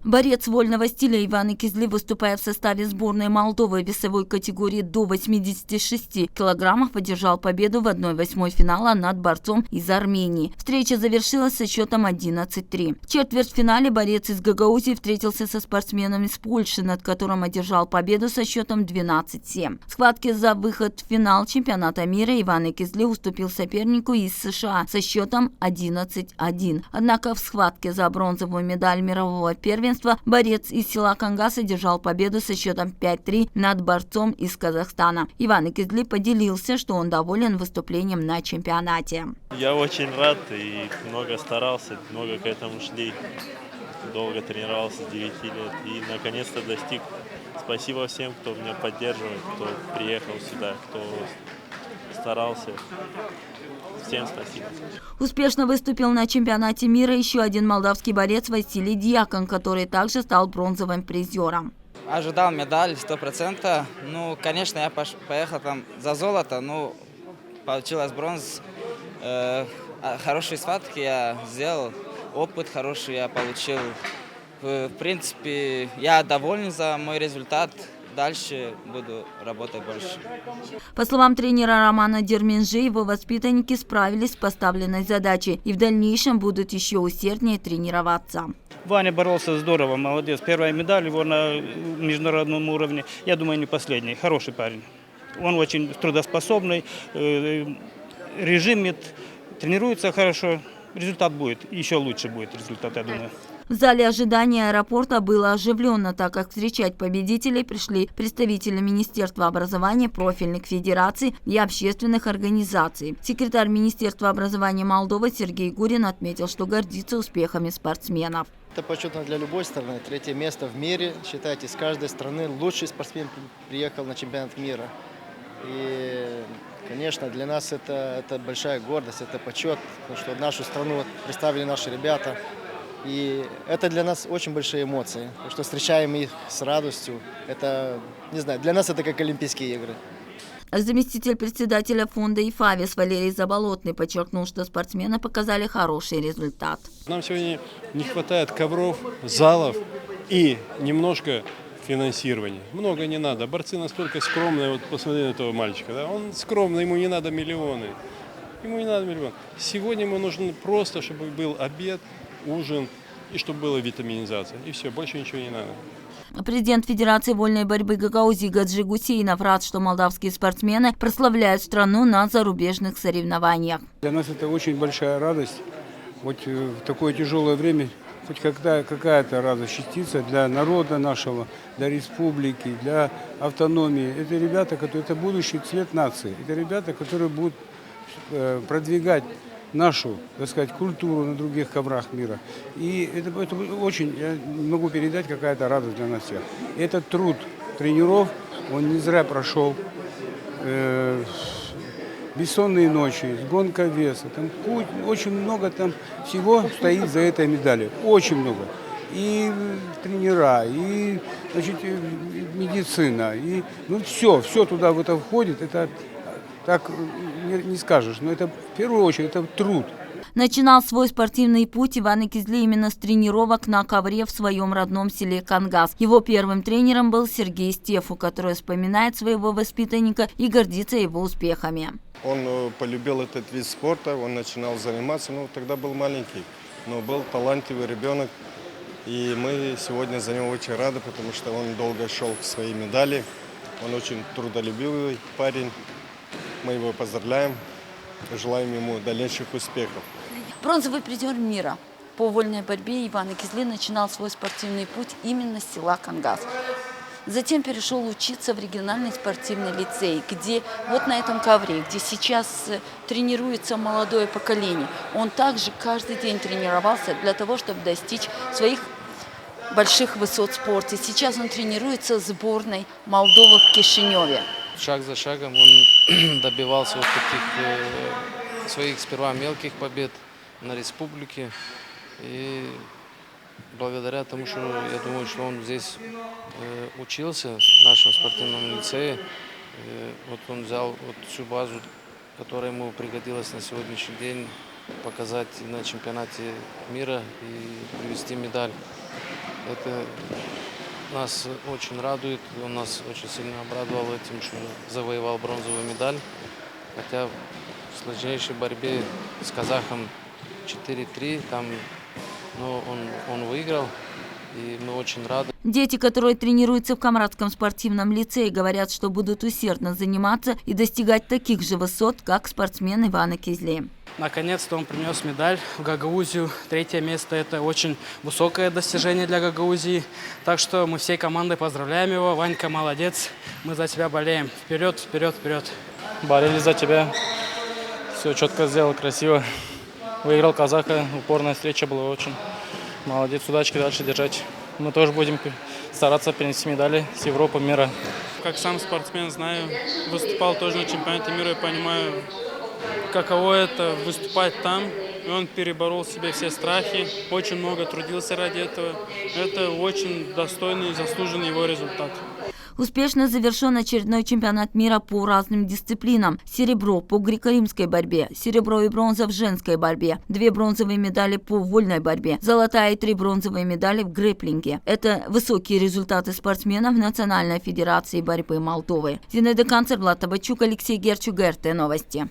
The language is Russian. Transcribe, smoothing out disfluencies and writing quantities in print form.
Борец вольного стиля Иван Кизли, выступая в составе сборной Молдовы в весовой категории до 86 килограммов, одержал победу в 1/8 финала над борцом из Армении. Встреча завершилась со счетом 11-3. В четвертьфинале борец из Гагаузии встретился со спортсменом из Польши, над которым одержал победу со счетом 12-7. В схватке за выход в финал чемпионата мира Иван Кизли уступил сопернику из США со счетом 11-1. Однако в схватке за бронзовую медаль мирового первенства борец из села Кангас одержал победу со счетом 5-3 над борцом из Казахстана. Иван Кизли поделился, что он доволен выступлением на чемпионате. Я очень рад и много старался, много к этому шли. Долго тренировался с 9 лет и наконец-то достиг. Спасибо всем, кто меня поддерживает, кто приехал сюда, кто старался. Всем спасибо. Успешно выступил на чемпионате мира еще один молдавский борец Василий Дьякон, который также стал бронзовым призером. Ожидал медаль 100%. Ну, конечно, я поехал там за золото, но получилось бронз. Хорошие схватки я сделал, опыт хороший я получил. В принципе, я доволен за мой результат. Дальше буду работать больше. По словам тренера Романа Дерменжи, его воспитанники справились с поставленной задачей и в дальнейшем будут еще усерднее тренироваться. Ваня боролся здорово, молодец. Первая медаль его на международном уровне. Я думаю, не последний. Хороший парень. Он очень трудоспособный, режимит, тренируется хорошо. Результат будет, еще лучше будет результат, я думаю. В зале ожидания аэропорта было оживленно, так как встречать победителей пришли представители Министерства образования, профильных федераций и общественных организаций. Секретарь Министерства образования Молдовы Сергей Гурин отметил, что гордится успехами спортсменов. Это почетно для любой страны. 3-е место в мире. Считайте, с каждой страны лучший спортсмен приехал на чемпионат мира. И, конечно, для нас это большая гордость, это почет, потому что нашу страну представили наши ребята. И это для нас очень большие эмоции, потому что встречаем их с радостью. Это, не знаю, для нас это как Олимпийские игры. Заместитель председателя фонда ИФАВИС Валерий Заболотный подчеркнул, что спортсмены показали хороший результат. Нам сегодня не хватает ковров, залов и немножко финансирования. Много не надо. Борцы настолько скромные. Вот посмотри на этого мальчика. Да? Он скромный, ему не надо миллионы. Ему не надо миллион. Сегодня ему нужно просто, чтобы был обед, ужин и чтобы была витаминизация. И все, больше ничего не надо. Президент Федерации вольной борьбы Гагаузии Гаджи Гусейнов рад, что молдавские спортсмены прославляют страну на зарубежных соревнованиях. Для нас это очень большая радость. Вот в такое тяжелое время хоть какая-то радость частица для народа нашего, для республики, для автономии. Это ребята, это будущий цвет нации. Это ребята, которые будут продвигать нашу, так сказать, культуру на других коврах мира. И это очень, я не могу передать, какая-то радость для нас всех. Этот труд тренеров, он не зря прошел. Бессонные ночи, гонка веса, там очень много там всего стоит за этой медалью. Очень много. И тренера, и, значит, медицина, и все туда в это входит. Это так не скажешь, но это в первую очередь это труд. Начинал свой спортивный путь Иван Кизли именно с тренировок на ковре в своем родном селе Кангас. Его первым тренером был Сергей Стефу, который вспоминает своего воспитанника и гордится его успехами. Он полюбил этот вид спорта, он начинал заниматься, тогда был маленький, но был талантливый ребенок. И мы сегодня за него очень рады, потому что он долго шел к своей медали. Он очень трудолюбивый парень. Мы его поздравляем, желаем ему дальнейших успехов. Бронзовый призер мира по вольной борьбе Иван Кизли начинал свой спортивный путь именно с села Кангас. Затем перешел учиться в региональный спортивный лицей, где вот на этом ковре, где сейчас тренируется молодое поколение. Он также каждый день тренировался для того, чтобы достичь своих больших высот в спорте. Сейчас он тренируется в сборной Молдовы в Кишиневе. Шаг за шагом он добивался вот таких своих сперва мелких побед на республике. И благодаря тому, что я думаю, что он здесь учился в нашем спортивном лицее, вот он взял вот всю базу, которая ему пригодилась на сегодняшний день показать на чемпионате мира и привезти медаль. Это нас очень радует, он нас очень сильно обрадовал этим, что завоевал бронзовую медаль. Хотя в сложнейшей борьбе с казахом 4-3, но он выиграл, и мы очень рады. Дети, которые тренируются в Камрадском спортивном лицее, говорят, что будут усердно заниматься и достигать таких же высот, как спортсмен Иван Кизле. Наконец-то он принес медаль в Гагаузию. 3-е место – это очень высокое достижение для Гагаузии. Так что мы всей командой поздравляем его. Ванька молодец, мы за тебя болеем. Вперед, вперед, вперед. Болели за тебя. Все четко сделал, красиво. Выиграл казаха. Упорная встреча была очень. Молодец, удачки дальше держать. Мы тоже будем стараться принести медали с Европы, мира. Как сам спортсмен знаю, выступал тоже на чемпионате мира и понимаю, каково это выступать там. И он переборол в себе все страхи, очень много трудился ради этого. Это очень достойный и заслуженный его результат. Успешно завершен очередной чемпионат мира по разным дисциплинам. Серебро по греко-римской борьбе, серебро и бронза в женской борьбе, 2 бронзовые медали по вольной борьбе, золотая и 3 бронзовые медали в грэпплинге. Это высокие результаты спортсменов Национальной федерации борьбы Молдовы. Зинаида Канцер, Влад Табачук, Алексей Герчук, РТ Новости.